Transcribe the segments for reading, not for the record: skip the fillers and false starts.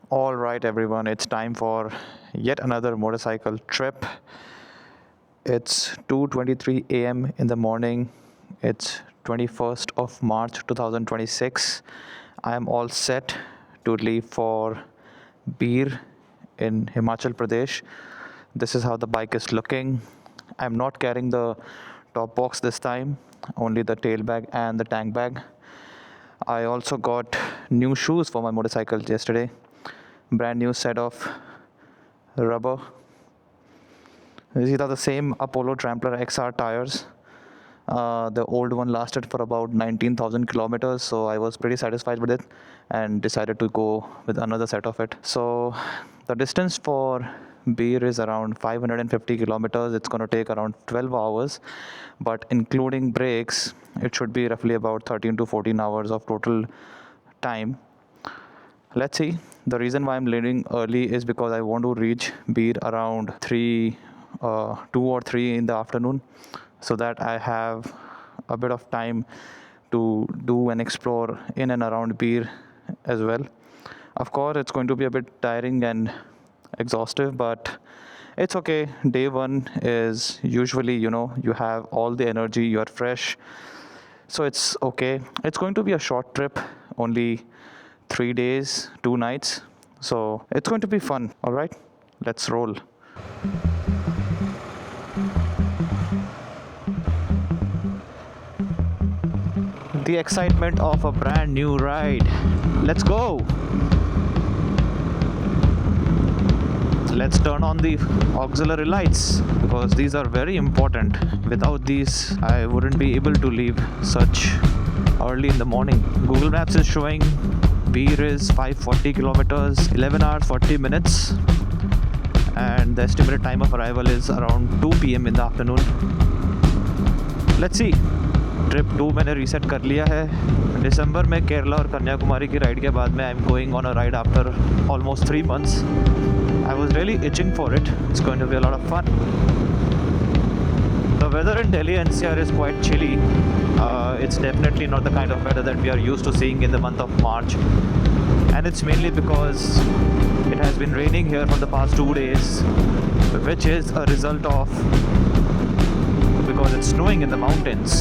All right, everyone, it's time for yet another motorcycle trip. It's 2:23 a.m. in the morning. It's 21st of March 2026. I am all set to leave for Bir in Himachal Pradesh. This is how the bike is looking. I'm not carrying the top box this time, only the tail bag and the tank bag. I also got new shoes for my motorcycle yesterday. Brand new set of rubber. These are the same Apollo Trampler XR tires. The old one lasted for about 19,000 kilometers, so I was pretty satisfied with it and decided to go with another set of it. So the distance for Bir is around 550 kilometers. It's going to take around 12 hours, but including breaks, it should be roughly about 13 to 14 hours of total time. Let's see. The reason why I'm leaving early is because I want to reach Bir around 2 or 3 in the afternoon, so that I have a bit of time to do and explore in and around Bir as well. Of course, it's going to be a bit tiring and exhaustive, but it's okay. Day one is usually, you have all the energy, you're fresh, so it's okay. It's going to be a short trip, only 3 days, 2 nights, so it's going to be fun. All right, let's roll. The excitement of a brand new ride. Let's go. Let's turn on the auxiliary lights because these are very important. Without these, I wouldn't be able to leave such early in the morning. Google Maps is showing Bir is 540 kilometers, 11 hours 40 minutes, and the estimated time of arrival is around 2 p.m. in the afternoon. Let's see. Trip 2 मैंने reset कर लिया है. दिसंबर में केरला और कन्याकुमारी की ride के बाद में I am going on a ride after almost 3 months. I was really itching for it. It's going to be a lot of fun. The weather in Delhi NCR is quite chilly. It's definitely not the kind of weather that we are used to seeing in the month of March. And it's mainly because it has been raining here for the past 2 days, which is a result of because it's snowing in the mountains.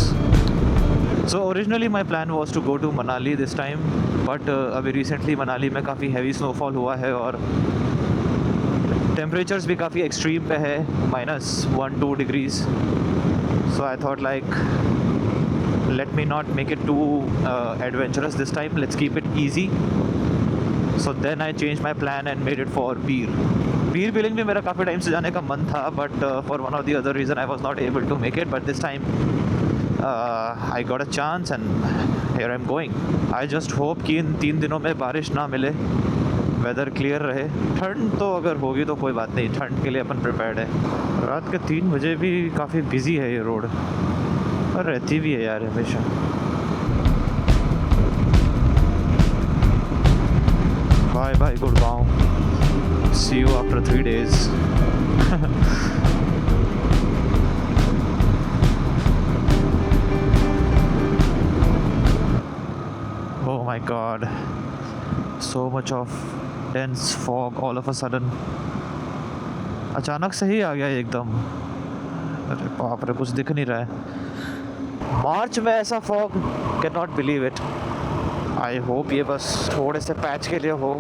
So originally my plan was to go to Manali this time, but अभी recently Manali में काफ़ी heavy snowfall हुआ है और temperatures भी काफ़ी extreme पे है, -1-2 degrees. So I thought like let me not make it too adventurous this time. Let's keep it easy. So then I changed my plan and made it for Bir. Bir Billing भी मेरा काफ़ी time से जाने का मन था, but for one or the other reason I was not able to make it. But this time I got a chance and here I'm going. I just hope कि इन 3 दिनों में बारिश ना मिले, वेदर क्लियर रहे. ठंड तो अगर होगी तो कोई बात नहीं, ठंड के लिए अपन प्रिपेयर्ड है. रात के 3 बजे भी काफ़ी बिजी है ये रोड, और रहती भी है यार हमेशा. Bye bye Gurgaon. See you after 3 days. Oh my god. So much of dense fog all of a sudden. अचानक से ही आ गया एकदम. अरे बाप रे, कुछ दिख नहीं रहा है. मार्च में ऐसा fog, can not believe it. I hope ये बस थोड़े से पैच के लिए हो.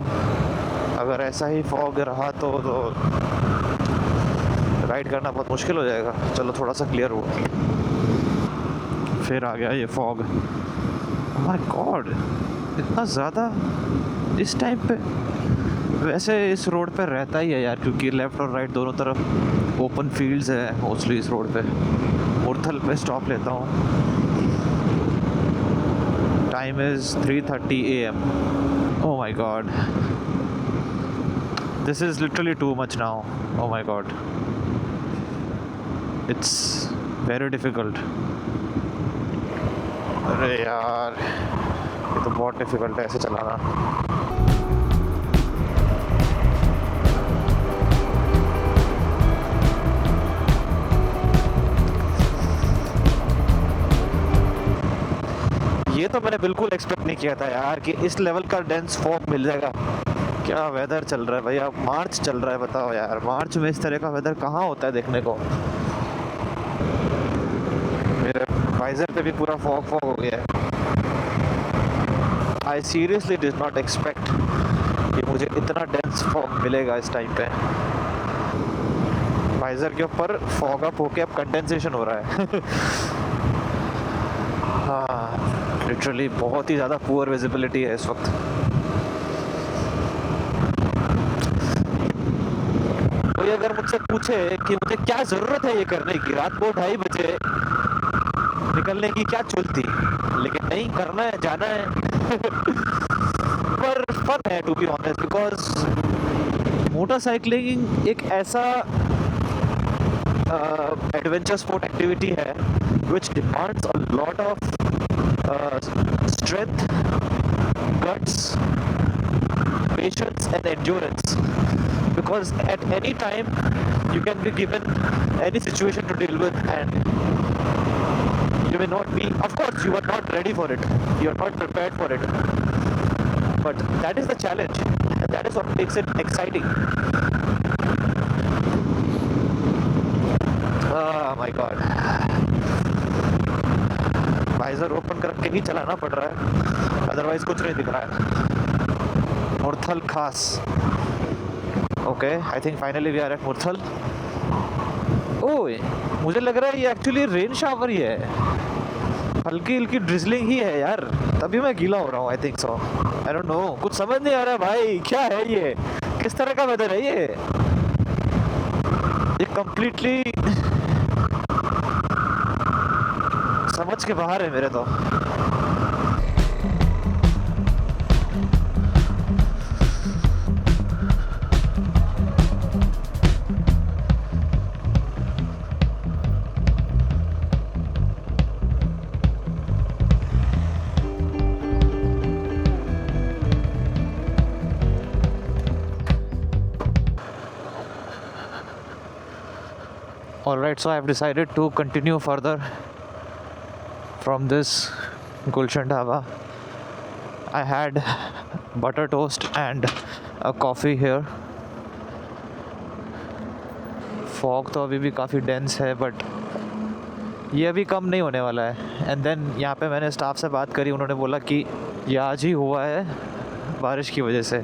अगर ऐसा ही फॉग रहा तो राइड करना बहुत मुश्किल हो जाएगा. चलो थोड़ा सा क्लियर हो. फिर आ गया ये फॉग. माय गॉड, इतना ज़्यादा इस टाइम पे. वैसे इस रोड पे रहता ही है यार, क्योंकि लेफ़्ट और राइट दोनों तरफ ओपन फील्ड्स है मोस्टली इस रोड पे. मुरथल पे स्टॉप लेता हूँ. Time is 3:30 AM. Oh my god. This is literally too much now. Oh my god. It's very difficult. अरे यार, ये तो बहुत डिफ़िकल्ट है ऐसे चलाना. ये तो मैंने बिल्कुल एक्सपेक्ट नहीं किया था यार कि इस लेवल का डेंस फॉग मिल जाएगा. क्या वेदर चल रहा है भैया, मार्च चल रहा है, बताओ यार, मार्च में इस तरह का वेदर कहाँ होता है देखने को। मेरे वाइजर पे भी पूरा फॉग फॉग हो गया है। I seriously did not expect कि मुझे इतना डेंस फॉग मिलेगा इस टाइम पे। वाइजर के ऊपर फॉग अप होके अब कंडेंसेशन हो रहा है। हाँ, लिटरली बहुत ही ज़्यादा पुअर विजिबिलिटी है इस वक्त। कोई अगर मुझसे पूछे कि मुझे क्या ज़रूरत है ये करने की, रात को 2:30 बजे निकलने की क्या चुल थी, लेकिन नहीं, करना है, जाना है। पर फन है to be honest, because motorcycling एक ऐसा एडवेंचर स्पोर्ट एक्टिविटी है which demands a lot of strength, guts, patience and endurance, because at any time you can be given any situation to deal with and you may not be, of course you are not ready for it, you are not prepared for it, but that is the challenge and that is what makes it exciting. Oh my god, visor open करके ही चलाना पड़ रहा है, otherwise कुछ नहीं दिख रहा है। मुरथल खास, okay, I think finally we are at Murthal. ओए, मुझे लग रहा है ये एक्चुअली रेन शावर ही है, हल्की हल्की ड्रिजलिंग ही है यार, तभी मैं गीला हो रहा हूँ। I think so, I don't no, कुछ समझ नहीं आ रहा है भाई, क्या है ये, किस तरह का वेदर है ये कंप्लीटली समझ के बाहर है मेरे तो। Alright, so I have decided to continue further from this Gulshan Dhaba. I had butter toast and a coffee here. Fog तो अभी भी काफ़ी डेंस है, बट ये अभी कम नहीं होने वाला है। एंड देन यहाँ पे मैंने स्टाफ से बात करी, उन्होंने बोला कि ये आज ही हुआ है बारिश की वजह से।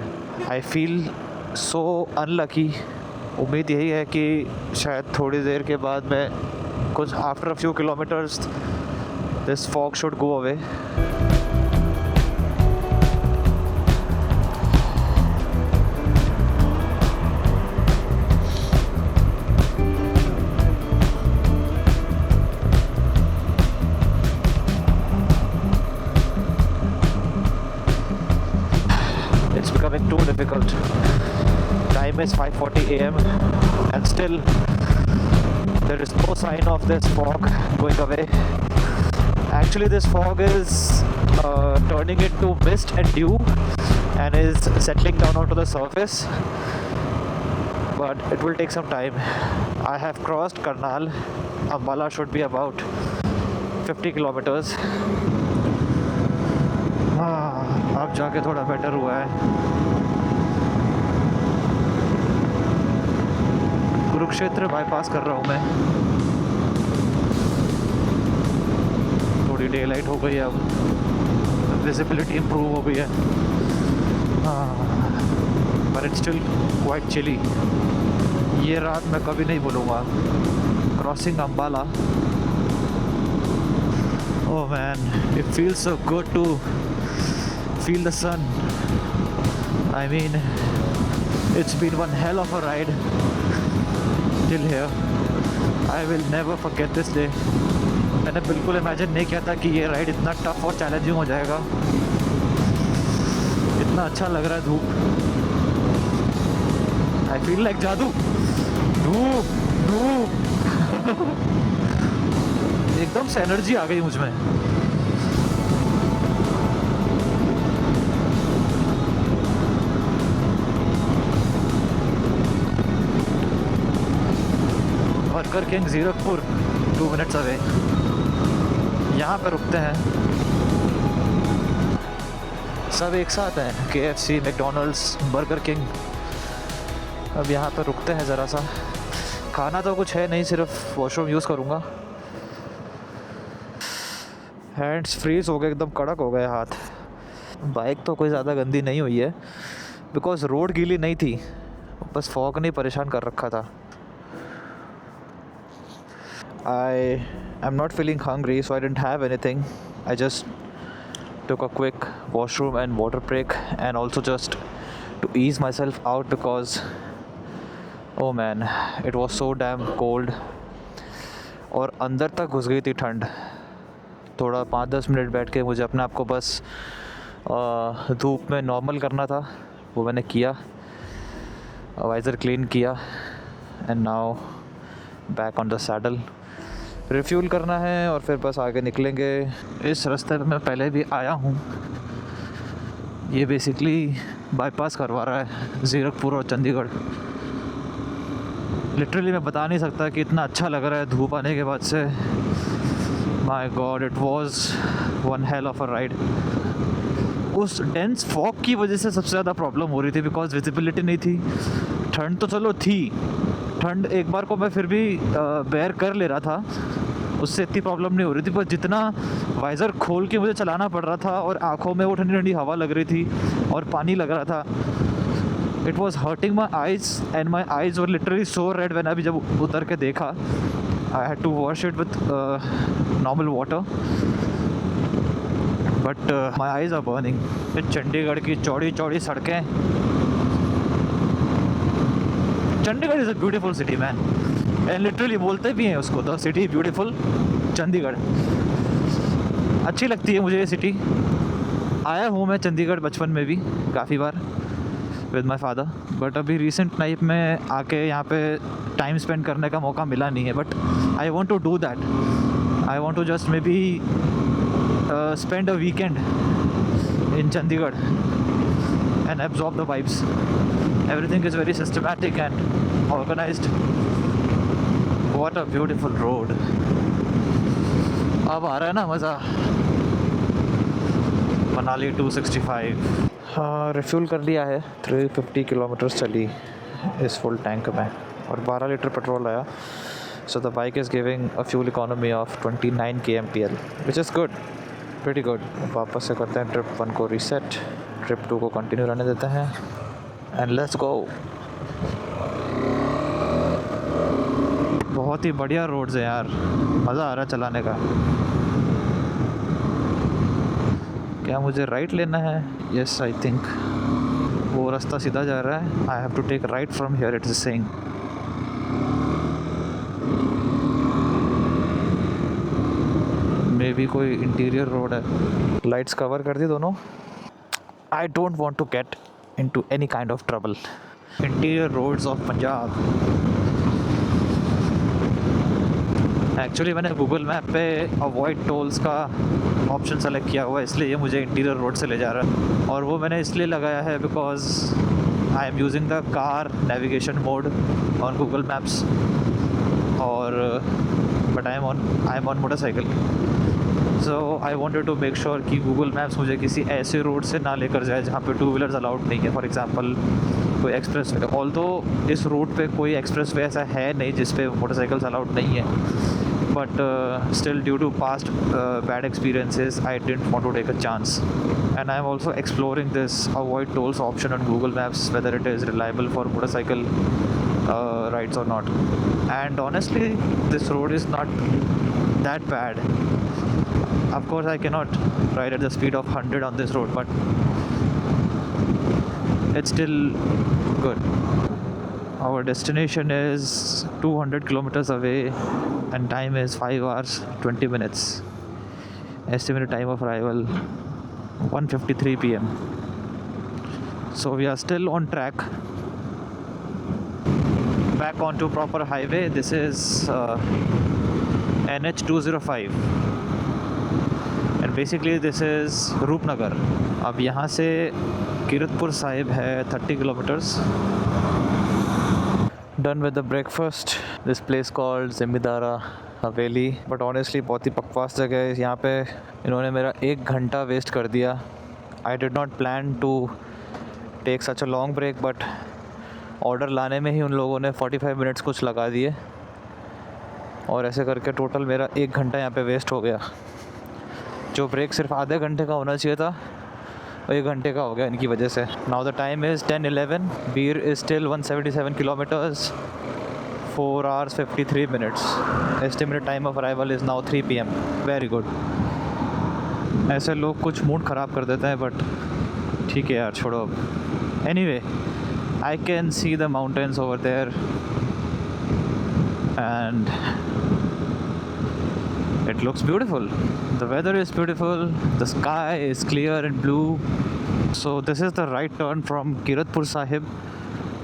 I feel so unlucky. उम्मीद यही है कि शायद थोड़ी देर के बाद में कुछ after a few kilometres this fog should go away. It's becoming too difficult. Time is 5:40 a.m. and still there is no sign of this fog going away. Actually, this fog is turning into mist and dew and is settling down onto the surface, but it will take some time. I have crossed Karnal. Ambala should be about 50 kilometers. अब जाके थोड़ा better हुआ है। Kurukshetra bypass कर रहा हूँ मैं। थोड़ी डे लाइट हो गई है, अब विजिबिलिटी इम्प्रूव हो गई है। But it's still quite chilly. ये रात मैं कभी नहीं भूलूँगा। Crossing Ambala, oh man, it feels so good to feel the sun. I mean, it's been one hell of a ride till here. I will never forget this day. मैंने बिल्कुल imagine नहीं किया था कि ये राइड इतना टफ और challenging हो जाएगा। इतना अच्छा लग रहा है धूप। I feel like जादू। धूप धूप एकदम से एनर्जी आ गई मुझ में। Burger king Zirakpur 2 minutes away, यहाँ पे रुकते हैं। सब एक साथ हैं, KFC, मैकडोनल्ड्स, बर्गर किंग। अब यहाँ पर रुकते हैं ज़रा सा। खाना तो कुछ है नहीं, सिर्फ वॉशरूम यूज़ करूँगा। हैंड्स फ्रीज हो गए, एकदम कड़क हो गए हाथ। बाइक तो कोई ज़्यादा गंदी नहीं हुई है बिकॉज़ रोड गीली नहीं थी, बस फॉग ने परेशान कर रखा था। I am not feeling hungry, so I didn't have anything. I just took a quick washroom and water break, and also just to ease myself out because oh man, it was so damn cold. और अंदर तक घुस गई थी ठंड। थोड़ा 5-10 minute बैठ के मुझे अपने आप को बस धूप में नॉर्मल करना था, वो मैंने किया। वाइज़र क्लीन किया and now back on the saddle. Refuel करना है और फिर बस आगे निकलेंगे। इस रास्ते पे मैं पहले भी आया हूँ। ये बेसिकली बाईपास करवा रहा है ज़ीरकपुर और चंडीगढ़। लिटरली मैं बता नहीं सकता कि इतना अच्छा लग रहा है धूप आने के बाद से। My God, it was one hell of a ride. उस डेंस फॉग की वजह से सबसे ज़्यादा प्रॉब्लम हो रही थी बिकॉज विजिबिलिटी नहीं थी। ठंड तो चलो थी, ठंड एक बार को मैं फिर भी बेयर कर ले रहा था, उससे इतनी प्रॉब्लम नहीं हो रही थी। पर जितना वाइज़र खोल के मुझे चलाना पड़ रहा था और आँखों में वो ठंडी ठंडी हवा लग रही थी और पानी लग रहा था, it was hurting my eyes and my eyes were literally so red when अभी जब उतर के देखा। I had to wash it with normal water but my eyes are burning. Chandigarh की चौड़ी चौड़ी सड़कें। Chandigarh is a beautiful city man, and literally बोलते भी हैं उसको द सिटी ब्यूटीफुल चंडीगढ़। अच्छी लगती है मुझे ये सिटी। आया हूँ मैं चंडीगढ़ बचपन में भी काफ़ी बार विद माई फादर, बट अभी रिसेंट लाइफ में आके यहाँ पे टाइम स्पेंड करने का मौका मिला नहीं है। But I want to do that. I want to just maybe spend a weekend in Chandigarh and absorb the vibes. Everything is very systematic and organized. What a beautiful road. अब आ रहा है ना मज़ा। मनाली 265। हाँ, रिफ्यूल कर लिया है। 350 kilometres चली इस फुल टैंक में और 12 लीटर पेट्रोल आया। So the bike is giving a fuel economy of 29 kmpl, which is good, pretty good. वापस से करते हैं ट्रिप 1 को रीसेट, ट्रिप 2 को कंटिन्यू रहने देते हैं एंड लेट्स गो। बहुत ही बढ़िया रोड्स हैं यार, मज़ा आ रहा है चलाने का। क्या मुझे राइट लेना है? यस, आई थिंक वो रास्ता सीधा जा रहा है। I have to take right from here, it is saying. Maybe कोई इंटीरियर रोड है। लाइट्स कवर कर दी दोनों। I don't want to get into any kind of trouble. Interior roads of Punjab. Actually मैंने Google map पे avoid tolls का option select किया हुआ है, इसलिए ये मुझे इंटीरियर रोड से ले जा रहा है। और वो मैंने इसलिए लगाया है because I am using the car navigation mode on Google Maps और but I am on motorcycle. So I wanted to make sure कि गूगल मैप्स मुझे किसी ऐसे रोड से ना लेकर जाए जहाँ पे 2 व्हीलर्स अलाउड नहीं है। फॉर एग्जांपल कोई एक्सप्रेस वे, ऑल्दो इस रूट पे कोई एक्सप्रेस वे ऐसा है नहीं जिस पे मोटरसाइकिल्स अलाउड नहीं है, but still due to past bad experiences I didn't want to take a chance and I am also exploring this avoid tolls option on Google Maps whether it is reliable for motorcycle rides or not. And honestly, this road is not that bad. Of course, I cannot ride at the speed of 100 on this road, but it's still good. Our destination is 200 kilometers away and time is 5 hours 20 minutes. Estimated time of arrival 1:53 p.m. So we are still on track. Back onto proper highway. This is NH 205 and basically this is Rupnagar. अब यहाँ से कीरतपुर साहिब है 30 kilometres. Done with the breakfast. This place called Zimmedara Haveli, but honestly बहुत ही बकवास जगह है। यहाँ पे इन्होंने मेरा 1 घंटा वेस्ट कर दिया I did not plan to take such a long break, but order लाने में ही उन लोगों ने 45 मिनट्स कुछ लगा दिए और ऐसे करके टोटल मेरा 1 घंटा यहाँ पे वेस्ट हो गया। जो ब्रेक सिर्फ आधे घंटे का होना चाहिए था वो 1 घंटे का हो गया इनकी वजह से। Now the time is 10:11, Bir is still 177 kilometres, 4 hours 53 minutes. Estimated time of arrival is now 3 PM. Very good. ऐसे लोग कुछ मूड ख़राब कर देते हैं, बट ठीक है यार, छोड़ो अब। Anyway, I can see the mountains over there and it looks beautiful. The weather is beautiful, the sky is clear and blue. So this is the right turn from Kiratpur Sahib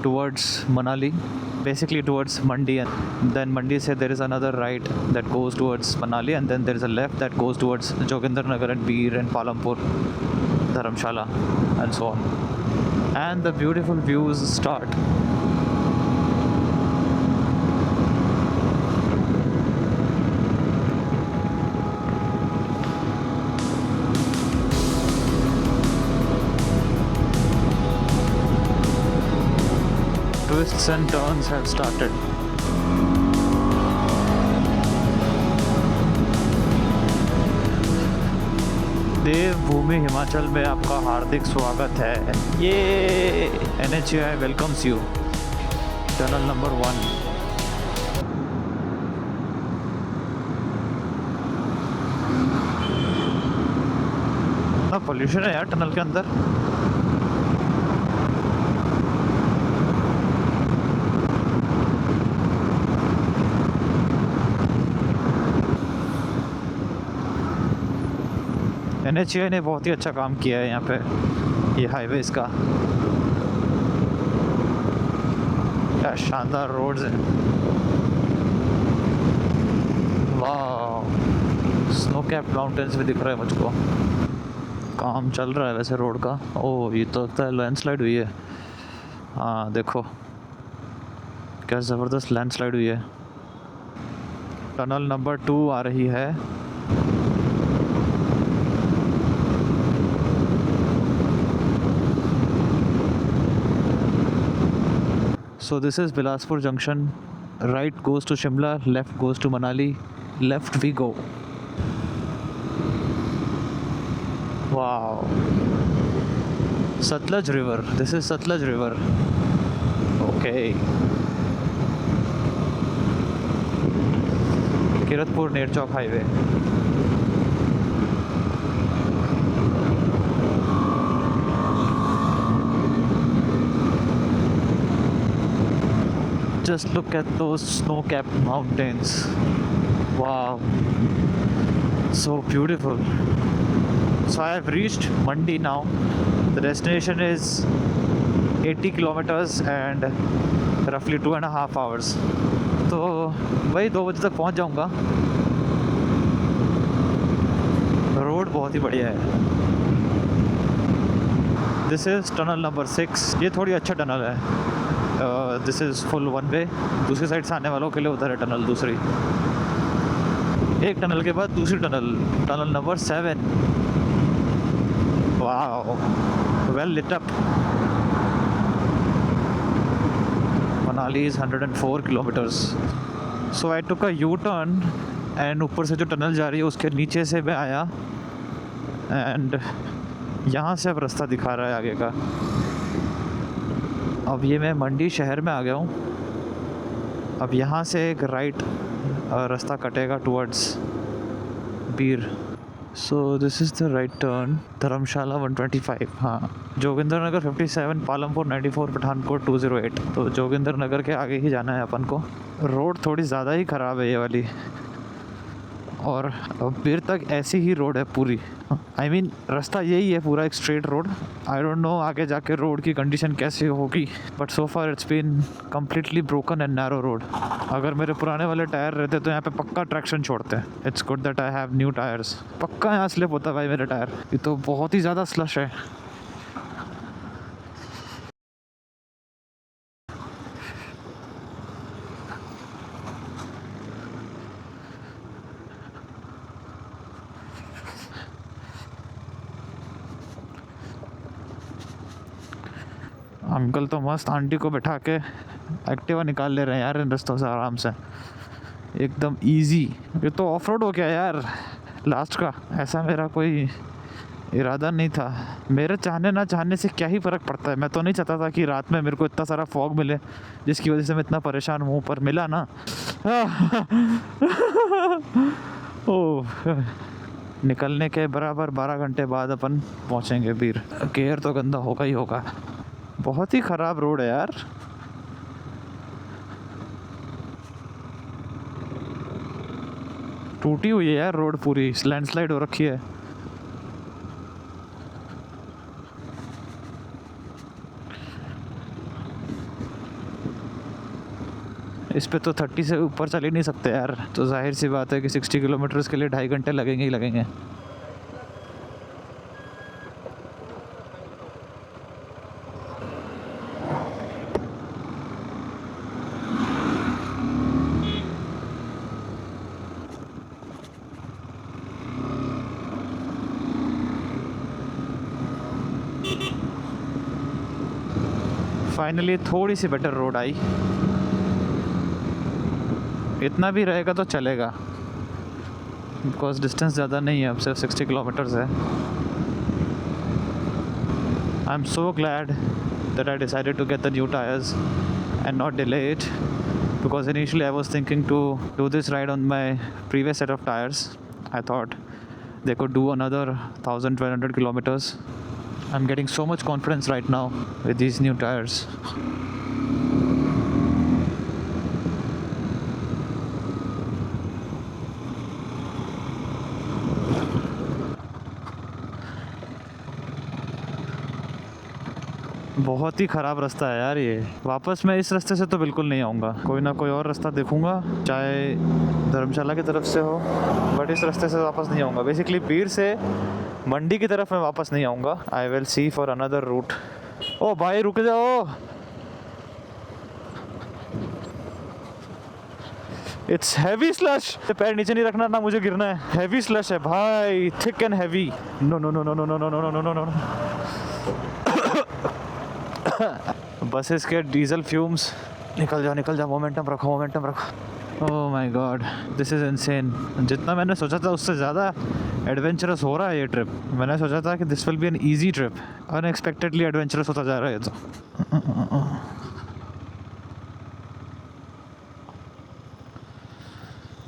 towards Manali, basically towards Mandi, and then Mandi se there is another right that goes towards Manali, and then there is a left that goes towards Jogindarnagar and Beer and Palampur, Dharamshala and so on. And the beautiful views start. Twists and turns have started. देवभूमि हिमाचल में आपका हार्दिक स्वागत है। ये NHAI welcomes you, tunnel number 1। ना pollution है यार tunnel के अंदर। NHAI ने बहुत ही अच्छा काम किया है यहाँ पे, ये हाईवे इसका। क्या शानदार रोड्स हैं, वाह। स्नो कैप माउंटेन्स भी दिख रहा है मुझको। काम चल रहा है वैसे रोड का। ओह, ये तो लगता है लैंडस्लाइड हुई है। हाँ देखो क्या ज़बरदस्त लैंडस्लाइड हुई है। टनल नंबर 2 आ रही है। So this is Bilaspur Junction. Right goes to Shimla, left goes to Manali. Left we go. Wow. Satluj River. This is Satluj River. Okay. Kiratpur Nerchok Highway. Just look at those snow-capped mountains. Wow, so beautiful. So I have reached Mandi now. The destination is 80 kilometers and roughly 2.5 hours. तो वही 2 बजे तक पहुंच जाऊंगा। Road बहुत ही बढ़िया है। This is tunnel number 6। ये थोड़ी अच्छा टनल है। This is full one way. दूसरी साइड से आने वालों के लिए उधर है टनल दूसरी। एक टनल के बाद दूसरी tunnel, tunnel number 7। Wow, well lit up. Manali is 104 kilometres. So I took a U turn and ऊपर से जो टनल जा रही है उसके नीचे से मैं आया एंड यहाँ से अब रास्ता दिखा रहा है आगे का। अब ये मैं मंडी शहर में आ गया हूँ। अब यहाँ से एक राइट रास्ता कटेगा towards Bir. So this is the right turn. Dharamshala 125, हाँ। जोगिंदर नगर 57, पालमपुर 94, पठानकोट 208। तो जोगिंदर नगर के आगे ही जाना है अपन को। रोड थोड़ी ज़्यादा ही ख़राब है ये वाली, और बीर तक ऐसी ही रोड है पूरी। आई मीन रास्ता यही है पूरा, एक straight road. I don't know आगे जाके रोड की कंडीशन कैसी होगी, but so far it's been completely broken and narrow road. अगर मेरे पुराने वाले टायर रहते तो यहाँ पे पक्का ट्रैक्शन छोड़ते हैं। It's good that I have new tyres. पक्का यहाँ स्लिप होता है भाई मेरे टायर। ये तो बहुत ही ज़्यादा स्लश है। अंकल तो मस्त आंटी को बिठा के एक्टिवा निकाल ले रहे हैं यार इन रस्तों से आराम से, एकदम इजी। ये तो ऑफ रोड हो गया यार लास्ट का। ऐसा मेरा कोई इरादा नहीं था। मेरे चाहने ना चाहने से क्या ही फ़र्क पड़ता है। मैं तो नहीं चाहता था कि रात में मेरे को इतना सारा फॉग मिले जिसकी वजह से मैं इतना परेशान हूँ, पर मिला ना। ओह, निकलने के बराबर 12 घंटे बाद अपन पहुँचेंगे बीर। गेयर तो गंदा होगा ही होगा। बहुत ही ख़राब रोड है यार। टूटी हुई है यार रोड, पूरी लैंडस्लाइड हो रखी है। इस पे तो 30 से ऊपर चल ही नहीं सकते यार, तो जाहिर सी बात है कि 60 किलोमीटर्स के लिए 2.5 घंटे लगेंगे ही लगेंगे। फाइनली थोड़ी सी बेटर रोड आई। इतना भी रहेगा तो चलेगा, बिकॉज डिस्टेंस ज़्यादा नहीं है, अब सिर्फ 60 किलोमीटर्स है। I am so glad that I decided to get the new tyres and not delay it, because initially I was thinking to do this ride on my previous set of tyres. I thought they could do another 1,200 kilometers. I'm getting so much confidence right now with these new tires. बहुत ही ख़राब रास्ता है यार ये। वापस मैं इस रास्ते से तो बिल्कुल नहीं आऊँगा, कोई ना कोई और रास्ता देखूँगा, चाहे धर्मशाला की तरफ से हो, बट इस रास्ते से वापस नहीं आऊँगा। बेसिकली बीर से मंडी की तरफ मैं वापस नहीं आऊँगा। I will see for another route. ओ भाई रुक जाओ, इट्स हैवी स्लश। पैर नीचे नहीं रखना ना, मुझे गिरना है। हैवी स्लश है भाई, thick and heavy. No no no no no no no no no no no. Buses के डीजल फ्यूम्स। निकल जाओ निकल जाओ, मोमेंटम रखो मोमेंटम रखो। Oh my God, this is insane. जितना मैंने सोचा था उससे ज़्यादा एडवेंचरस हो रहा है ये ट्रिप। मैंने सोचा था कि this will be an easy trip, unexpectedly adventurous होता जा रहा है ये तो।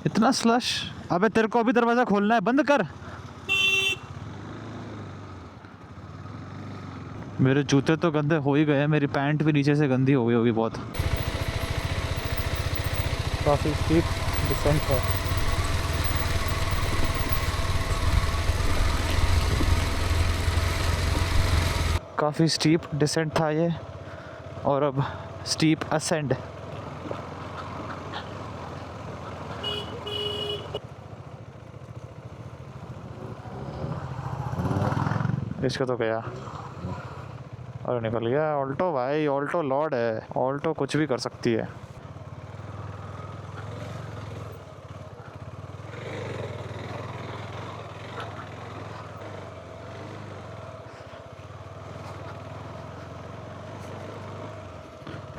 इतना स्लश। अबे तेरे को अभी दरवाज़ा खोलना है, बंद कर। मेरे जूते तो गंदे हो ही गए हैं, मेरी पैंट भी नीचे से गंदी हो गई होगी बहुत। काफ़ी स्टीप डिसेंट है। काफ़ी स्टीप डिसेंट था ये, और अब स्टीप असेंड। इसका तो गया और निकल गया। ऑल्टो भाई, ऑल्टो लॉर्ड है, ऑल्टो कुछ भी कर सकती है।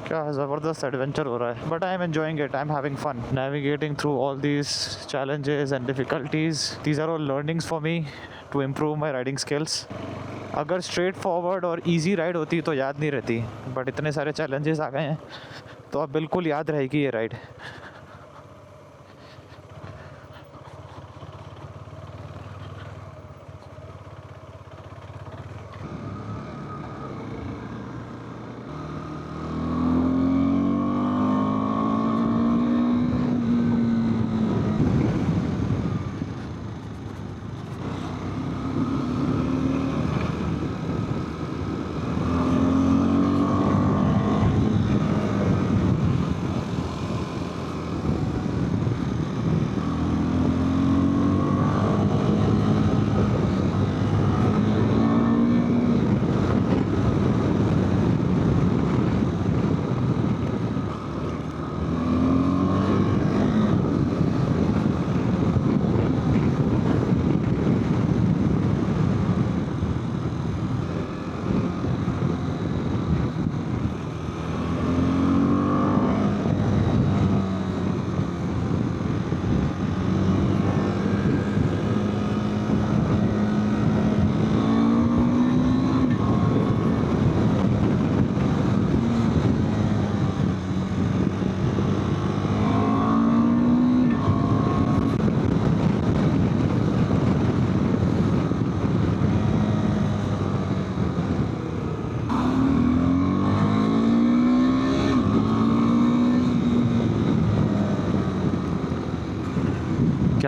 क्या ज़बरदस्त एडवेंचर हो रहा है, but I am enjoying it. I am having fun navigating through all these challenges and difficulties. These are all learnings for me to improve my riding skills. अगर स्ट्रेट फॉरवर्ड और इजी राइड होती तो याद नहीं रहती, but इतने सारे challenges आ गए हैं तो अब बिल्कुल याद रहेगी ये राइड।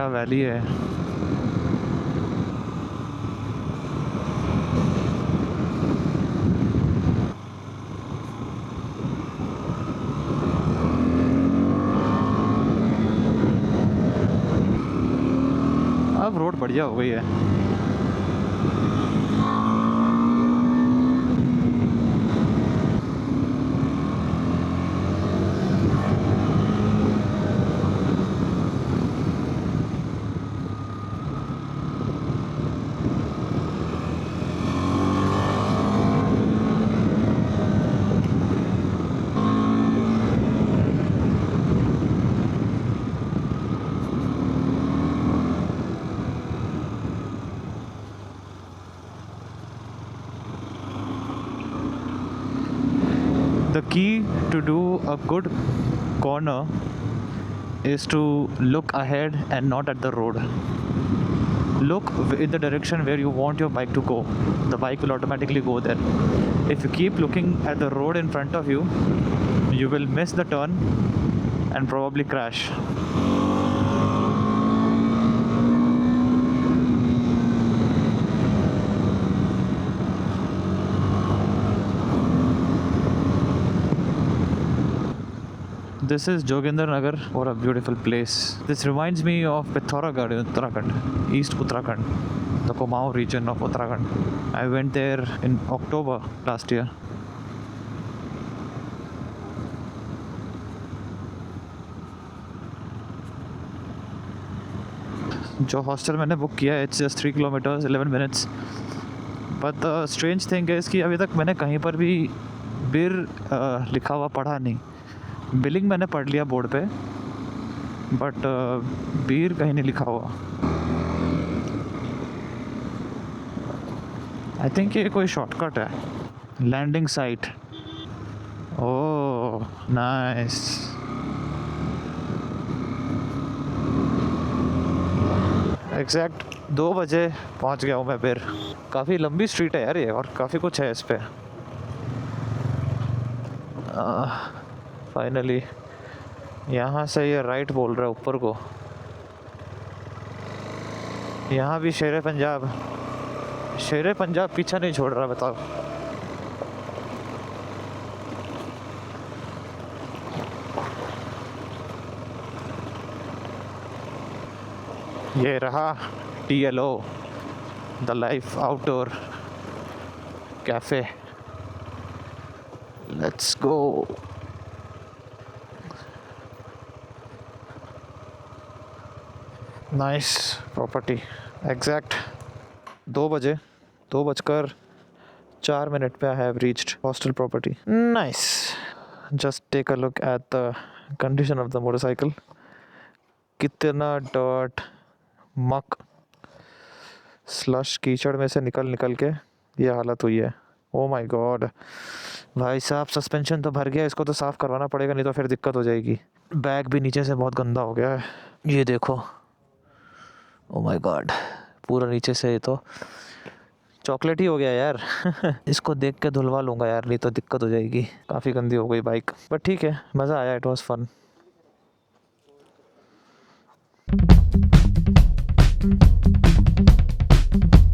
क्या वैली है। अब रोड बढ़िया हो गई है। The key to do a good corner is to look ahead and not at the road. Look in the direction where you want your bike to go. The bike will automatically go there. If you keep looking at the road in front of you, you will miss the turn and probably crash. This is Joginder Nagar, what a beautiful place. This reminds me of Pithoragarh in Uttarakhand, East Uttarakhand, the Kumaon region of Uttarakhand. I went there in October last year. जो hostel मैंने book किया है, it's just 3 kilometres 11 minutes, but the strange thing है कि अभी तक मैंने कहीं पर भी बीर लिखा हुआ पढ़ा नहीं। बिलिंग मैंने पढ़ लिया बोर्ड पे, बट बीर कहीं नहीं लिखा हुआ। आई थिंक ये कोई शॉर्टकट है। Landing site, oh nice. Exact 2 बजे पहुंच गया हूँ मैं बीर। काफ़ी लंबी स्ट्रीट है यार ये, और काफ़ी कुछ है इस पे। फाइनली यहाँ से ये राइट बोल रहा है ऊपर को। यहाँ भी शेर पंजाब पीछा नहीं छोड़ रहा, बताओ। ये रहा TLO, the life outdoor cafe. Let's go. Nice property. Exact 2 बजकर 4 मिनट पे I have reached hostel property. Nice. Just take a look at the condition of the motorcycle. कितना डर्ट, मक, स्लश, कीचड़ में से निकल के ये हालत हुई है। ओ माय गॉड भाई साहब, सस्पेंशन तो भर गया, इसको तो साफ़ करवाना पड़ेगा, नहीं तो फिर दिक्कत हो जाएगी। बैग भी नीचे से बहुत गंदा हो गया है, ये देखो। ओ माय गॉड, पूरा नीचे से ये तो चॉकलेट ही हो गया यार। इसको देख के धुलवा लूँगा यार, नहीं तो दिक्कत हो जाएगी। काफ़ी गंदी हो गई बाइक, बट ठीक है, मज़ा आया, इट वॉज फन।